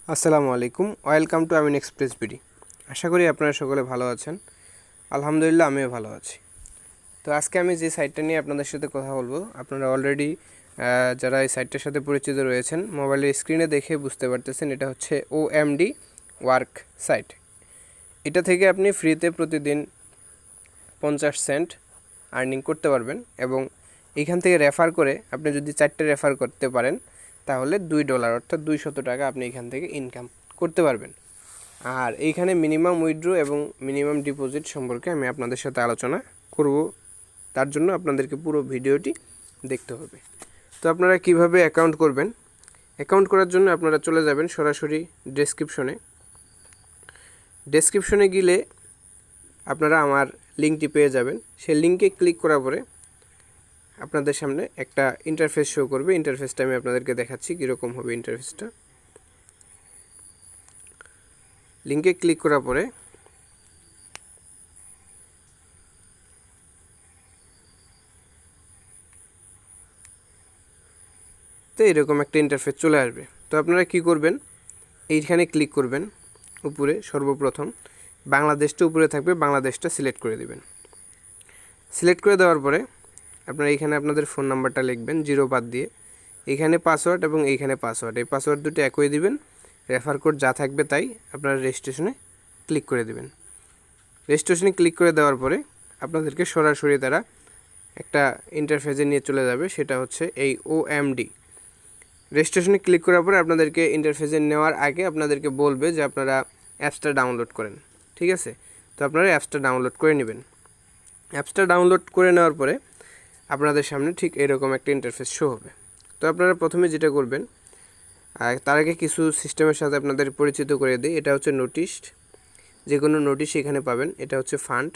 আসসালামু আলাইকুম, welcome to Amin express BD. আশা করি আপনারা সকলে ভালো আছেন। আলহামদুলিল্লাহ আমিও ভালো আছি। তো আজকে আমি যে সাইটটা নিয়ে আপনাদের সাথে কথা বলবো, আপনারা অলরেডি যারা এই সাইটটার সাথে পরিচিত রয়েছেন মোবাইলের স্ক্রিনে দেখে বুঝতে পারতেছেন এটা হচ্ছে OMD ওয়ার্ক সাইট। এটা থেকে আপনি ফ্রিতে প্রতিদিন 50 সেন্ট আর্নিং করতে পারবেন এবং এইখান থেকে রেফার করে আপনি যদি 4টে রেফার করতে পারেন তাহলে $2 অর্থাৎ 200 টাকা আপনি এখান থেকে ইনকাম করতে পারবেন। আর এইখানে মিনিমাম উইথড্র এবং মিনিমাম ডিপোজিট সম্পর্কে আমি আপনাদের সাথে আলোচনা করব, তার জন্য আপনাদেরকে পুরো ভিডিওটি দেখতে হবে। তো আপনারা কিভাবে অ্যাকাউন্ট করবেন, অ্যাকাউন্ট করার জন্য আপনারা চলে যাবেন সরাসরি ডেসক্রিপশনে গেলে আপনারা আমার লিঙ্কটি পেয়ে যাবেন। সেই লিঙ্কে ক্লিক করার পরে আপনাদের সামনে একটা ইন্টারফেস শো করবে। ইন্টারফেসটা আমি আপনাদেরকে দেখাচ্ছি কীরকম হবে ইন্টারফেসটা। লিঙ্কে ক্লিক করার পরে তো এরকম একটা ইন্টারফেস চলে আসবে। তো আপনারা কি করবেন, এইখানে ক্লিক করবেন। উপরে সর্বপ্রথম বাংলাদেশটা উপরে থাকবে, বাংলাদেশটা সিলেক্ট করে দিবেন। সিলেক্ট করে দেওয়ার পরে আপনারা এইখানে আপনাদের ফোন নাম্বারটা লিখবেন 0 বাদ দিয়ে। এইখানে পাসওয়ার্ড এবং এইখানে পাসওয়ার্ড, এই পাসওয়ার্ড দুটো একই দিবেন। রেফার কোড যা থাকবে তাই আপনারা রেজিস্ট্রেশনে ক্লিক করে দিবেন। রেজিস্ট্রেশনে ক্লিক করে দেওয়ার পরে আপনাদেরকে সরাসরি তারা একটা ইন্টারফেসে নিয়ে চলে যাবে, সেটা হচ্ছে এই OMD। রেজিস্ট্রেশনে ক্লিক করার পরে আপনাদেরকে ইন্টারফেসে নেওয়ার আগে আপনাদেরকে বলবে যে আপনারা অ্যাপসটা ডাউনলোড করেন, ঠিক আছে? তো আপনারা অ্যাপসটা ডাউনলোড করে নেবেন। অ্যাপসটা ডাউনলোড করে নেওয়ার পরে আপনাদের সামনে ঠিক এরকম একটা ইন্টারফেস শো হবে। তো আপনারা প্রথমে যেটা করবেন, তার আগে কিছু সিস্টেমের সাথে আপনাদের পরিচিত করে দিই। এটা হচ্ছে নোটিশ, যে কোনো নোটিশ এখানে পাবেন। এটা হচ্ছে ফান্ড,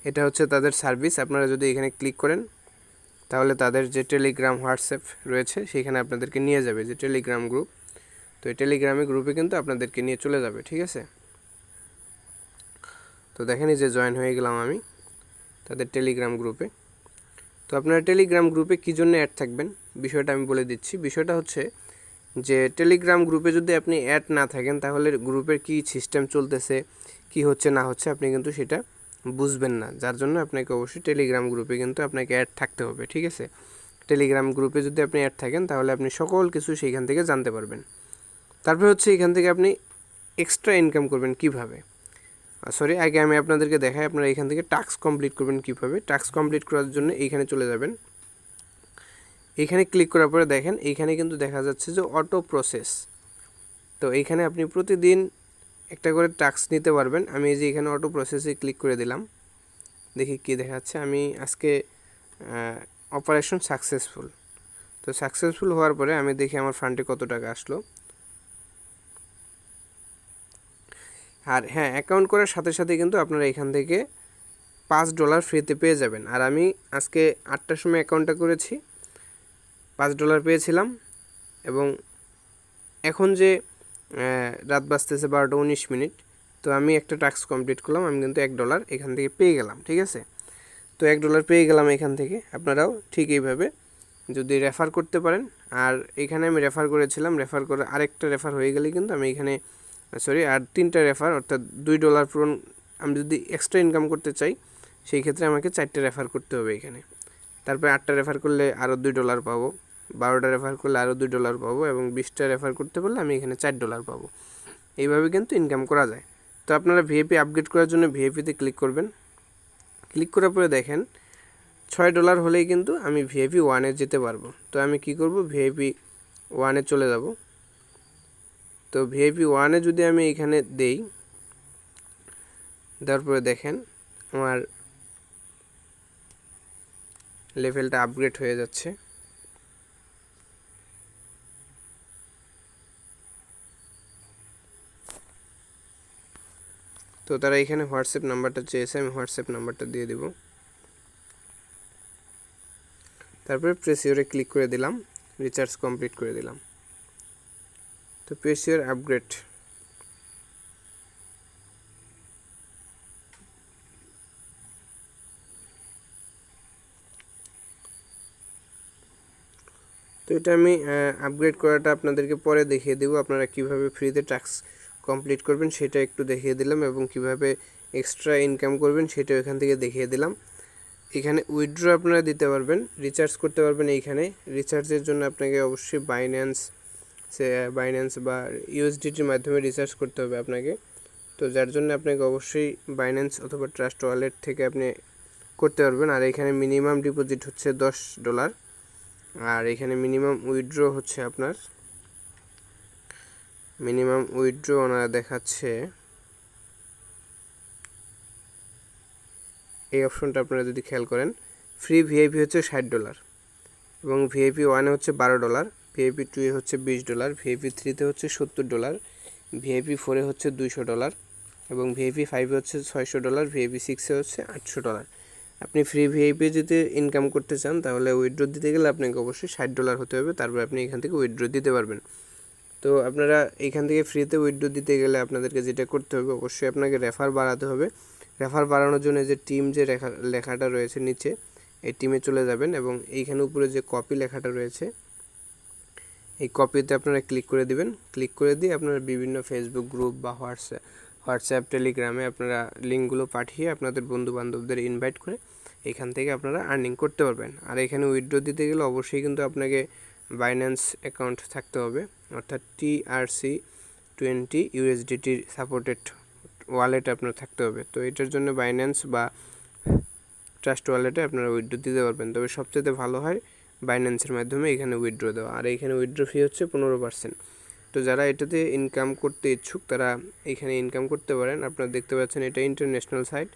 এটা হচ্ছে তাদের সার্ভিস। আপনারা যদি এখানে ক্লিক করেন তাহলে তাদের যে টেলিগ্রাম, হোয়াটসঅ্যাপ রয়েছে সেখানে আপনাদেরকে নিয়ে যাবে, যে টেলিগ্রাম গ্রুপ। তো এই টেলিগ্রামে গ্রুপে কিন্তু আপনাদেরকে নিয়ে চলে যাবে, ঠিক আছে? তো দেখেন এই যে জয়েন হয়ে গেলাম আমি তাদের টেলিগ্রাম গ্রুপে। তো আপনারা টেলিগ্রাম গ্রুপে কী জন্য অ্যাড থাকবেন বিষয়টা আমি বলে দিচ্ছি। বিষয়টা হচ্ছে যে টেলিগ্রাম গ্রুপে যদি আপনি অ্যাড না থাকেন তাহলে গ্রুপের কী সিস্টেম চলতেছে, কি হচ্ছে না হচ্ছে আপনি কিন্তু সেটা বুঝবেন না। যার জন্য আপনাকে অবশ্যই টেলিগ্রাম গ্রুপে কিন্তু আপনাকে অ্যাড থাকতে হবে, ঠিক আছে? টেলিগ্রাম গ্রুপে যদি আপনি অ্যাড থাকেন তাহলে আপনি সকল কিছু সেইখান থেকে জানতে পারবেন। তারপর হচ্ছে এখান থেকে আপনি এক্সট্রা ইনকাম করবেন কিভাবে। আগে আমি আপনাদেরকে দেখাই আপনারা এখান থেকে টাস্ক কমপ্লিট করবেন কীভাবে। টাস্ক কমপ্লিট করার জন্য এইখানে চলে যাবেন। এইখানে ক্লিক করার পরে দেখেন এইখানে কিন্তু দেখা যাচ্ছে যে অটো প্রসেস। তো এইখানে আপনি প্রতিদিন একটা করে টাস্ক নিতে পারবেন। আমি এই যে এখানে অটো প্রসেসে ক্লিক করে দিলাম, দেখি কী দেখাচ্ছে। আমি আজকে অপারেশন সাকসেসফুল। তো সাকসেসফুল হওয়ার পরে আমি দেখি আমার ফান্ডে কত টাকা আসলো। আর হ্যাঁ, অ্যাকাউন্ট করার সাথে সাথে কিন্তু আপনারা এখান থেকে $5 ফ্রিতে পেয়ে যাবেন। আর আমি আজকে 8টার সময় অ্যাকাউন্টটা করেছি, $5 পেয়েছিলাম। এবং এখন যে রাত বাজতেছে 12:19, তো আমি একটা টাস্ক কমপ্লিট করলাম, আমি কিন্তু $1 এখান থেকে পেয়ে গেলাম, ঠিক আছে? তো $1 পেয়ে গেলাম এখান থেকে। আপনারাও ঠিক এইভাবে যদি রেফার করতে পারেন। আর এখানে আমি রেফার করেছিলাম, রেফার করে আরেকটা রেফার হয়ে গেলে কিন্তু আমি এখানে আর 3টা রেফার অর্থাৎ $2 পূরণ। আমি যদি এক্সট্রা ইনকাম করতে চাই সেই ক্ষেত্রে আমাকে 4টে রেফার করতে হবে এখানে। তারপরে 8টা রেফার করলে আরও $2 পাবো, 12টা রেফার করলে আরও $2 পাবো এবং 20টা রেফার করতে পারলে আমি এখানে $4 পাবো। এইভাবে কিন্তু ইনকাম করা যায়। তো আপনারা ভিআইপি আপগ্রেড করার জন্য ভিআইপিতে ক্লিক করবেন। ক্লিক করার পরে দেখেন $6 হলেই কিন্তু আমি ভিআইপি 1-এ যেতে পারবো। তো আমি কি করব, ভিআইপি 1-এ চলে যাব। তো ভিআইপি 1-এ যদি আমি এখানে দেই, দেওয়ার পরে দেখেন আমার লেভেলটা আপগ্রেড হয়ে যাচ্ছে। তো তারা এখানে হোয়াটসঅ্যাপ নাম্বারটা চেয়েছে, আমি হোয়াটসঅ্যাপ নাম্বারটা দিয়ে দেব। তারপরে প্রেসিওরে ক্লিক করে দিলাম, রিচার্জ কমপ্লিট করে দিলাম। তো প্রেসিওর আপগ্রেড। তো এটা আমি আপগ্রেড করাটা আপনাদেরকে পরে দেখিয়ে দেবো। আপনারা কিভাবে ফ্রিতে টাস্ক কমপ্লিট করবেন সেটা একটু দেখিয়ে দিলাম, এবং কিভাবে এক্সট্রা ইনকাম করবেন সেটাও এখান থেকে দেখিয়ে দিলাম। এখানে উইথড্র আপনারা দিতে পারবেন, রিচার্জ করতে পারবেন। এইখানে রিচার্জের জন্য আপনাকে অবশ্যই বাইন্যান্স বা ইউএসডিটির মাধ্যমে রিচার্জ করতে হবে আপনাকে। তো যার জন্য আপনাকে অবশ্যই বাইন্যান্স অথবা ট্রাস্ট ওয়ালেট থেকে আপনি করতে পারবেন। আর এখানে মিনিমাম ডিপোজিট হচ্ছে $10, আর এখানে মিনিমাম উইথড্র হচ্ছে আপনার ওনারা দেখাচ্ছে, এই অপশনটা আপনারা যদি খেয়াল করেন, ফ্রি ভিআইপি হচ্ছে $60 এবং ভিআইপি 1-এ হচ্ছে $12, ভিআইপি 2-এ হচ্ছে $20, ভিআইপি 3-তে হচ্ছে $70, ভিআইপি 4-এ হচ্ছে $200 এবং ভিআইপি 5-এ হচ্ছে $600, ভিআইপি 6-এ হচ্ছে $800। আপনি ফ্রি ভিআইপি যদি ইনকাম করতে চান তাহলে উইথড্র দিতে গেলে আপনাকে অবশ্যই $60 হতে হবে, তারপর আপনি এখান থেকে উইথড্র দিতে পারবেন। তো আপনারা এখান থেকে ফ্রিতে উইথড্র দিতে গেলে আপনাদেরকে যেটা করতে হবে, অবশ্যই আপনাকে রেফার বাড়াতে হবে। রেফার বাড়ানোর জন্য যে টিম যে লেখাটা রয়েছে নিচে, এই টিমে চলে যাবেন এবং এইখানে উপরে যে কপি লেখাটা রয়েছে এই কপিতে আপনারা ক্লিক করে দিবেন। ক্লিক করে দিয়ে আপনারা বিভিন্ন ফেসবুক গ্রুপ বা হোয়াটসঅ্যাপ টেলিগ্রামে আপনারা লিঙ্কগুলো পাঠিয়ে আপনাদের বন্ধুবান্ধবদের ইনভাইট করে এখান থেকে আপনারা আর্নিং করতে পারবেন। আর এখানে উইথড্র দিতে গেলে অবশ্যই কিন্তু আপনাকে বাইন্যান্স অ্যাকাউন্ট থাকতে হবে, অর্থাৎ TRC20 USDT সাপোর্টেড ওয়ালেট আপনার থাকতে হবে। তো এটার জন্য বাইন্যান্স বা ট্রাস্ট ওয়ালেটে আপনারা উইথড্র দিতে পারবেন, তবে সবচেয়ে ভালো হয় বাইন্যান্সের মাধ্যমে এখানে উইথড্র দেওয়া। আর এইখানে উইথড্র ফি হচ্ছে 15%। তো যারা এটাতে ইনকাম করতে ইচ্ছুক তারা এখানে ইনকাম করতে পারেন। আপনারা দেখতে পাচ্ছেন এটা ইন্টারন্যাশনাল সাইট,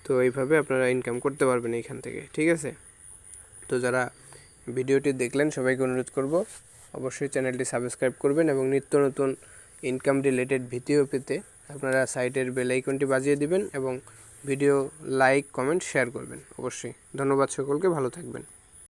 তো এইভাবে আপনারা ইনকাম করতে পারবেন এইখান থেকে, ঠিক আছে। তো যারা ভিডিওটি দেখলেন সবাইকে অনুরোধ করব অবশ্যই চ্যানেলটি সাবস্ক্রাইব করবেন এবং নিত্য নতুন ইনকাম রিলেটেড ভিডিও পেতে আপনারা সাইটের বেল আইকনটি বাজিয়ে দিবেন এবং ভিডিও লাইক কমেন্ট শেয়ার করবেন অবশ্যই। ধন্যবাদ সকলকে, ভালো থাকবেন।